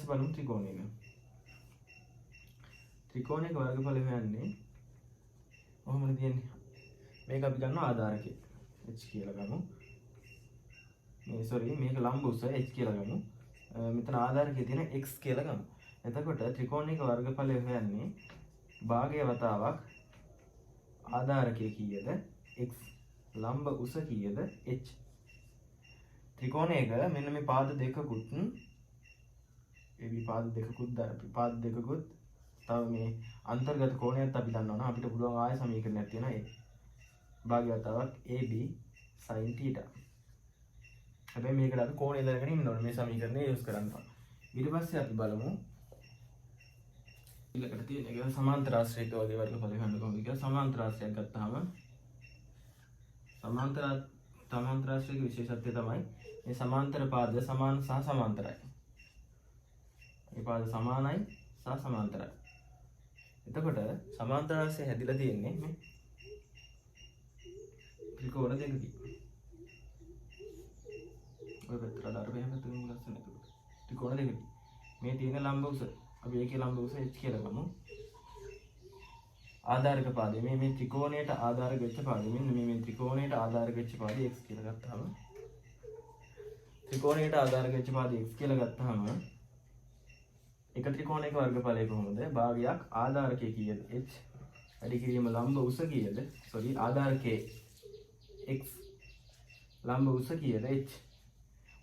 පස්සේ බලමු ත්‍රිකෝණයක. ත්‍රිකෝණයක වර්ගඵලය හොයන්නේ කොහොමද තියෙන්නේ? මේක අපි ගන්නවා ආධාරකය h කියලා ගමු. මේක ලම්බ උස h කියලා ගමු. මෙතන ආධාරකයේ තියෙන x කියලා ගමු. එතකොට ත්‍රිකෝණයක වර්ගඵලය හොයන්නේ භාගය වතාවක් ආධාරකයේ කීයද x ලම්බ උස කීයද h. ත්‍රිකෝණයක මෙන්න මේ පාද දෙකකුත් තව මේ අන්තර්ගත කෝණයත් අපි දන්නවා නම් අපිට පුළුවන් ආය සමීකරණයක් තියෙනවා ඒ භාගය වතාවක් AB sin θ. හැබැයි මේකට අපි කෝණය දැනගෙන ඉන්න ඕනේ මේ සමීකරණය යූස් කරන්න. ඊට පස්සේ අපි බලමු ඊළඟට තියෙන එක සමාන්තර ආශ්‍රයක වගේ වර්ගඵල හොයන්න කොහොමද කියලා. සමාන්තර ආශ්‍රයයක් ගත්තාම සමාන්තර ආශ්‍රයක විශේෂත්වය තමයි මේ සමාන්තර පාද සමාන සහ සමාන්තරයි. මේ පාද සමානයි සහ සමාන්තරයි. එතකොට සමාන්තර ආශ්‍රය හැදිලා තියෙන්නේ මේ ත්‍රිකෝණ දෙකකින්. ඔය පැත්තට දාලා එහෙම තුනක් ලස්සන එතකොට. ත්‍රිකෝණ දෙකකින්. මේ තියෙන ලම්බ උස. අපි ඒකේ ලම්බ උස h කියලා ගමු. ආධාරක පාදේ මේ ත්‍රිකෝණයට ආධාරක වෙච්ච පාදේ මෙන්න මේ ත්‍රිකෝණයට ආධාරක වෙච්ච පාදේ x කියලා ගත්තාම ත්‍රිකෝණයට ආධාරක වෙච්ච පාදේ x කියලා ගත්තාම එක ත්‍රිකෝණයක වර්ගඵලය කොහොමද? භාගයක් ආධාරකයේ කීයද h වැඩි කිරීම ලම්බ උස කීයද? ආධාරකයේ x ලම්බ උස කීයද h.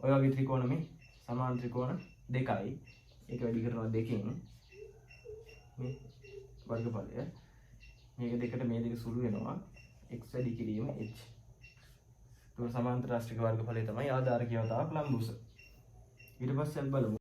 ඔය වගේ ත්‍රිකෝණ මේ සමාන ත්‍රිකෝණ දෙකයි. ඒක වැඩි කරනවා දෙකෙන් මේ වර්ගඵලය. මේක දෙකට මේ දෙක සුළු වෙනවා x වැඩි කිරීම h. ඒක සමාන්තර ආශ්‍රිත වර්ගඵලය තමයි ආධාරකීය වතාවක් ලම්බ උස. ඊට පස්සේ අපි බලමු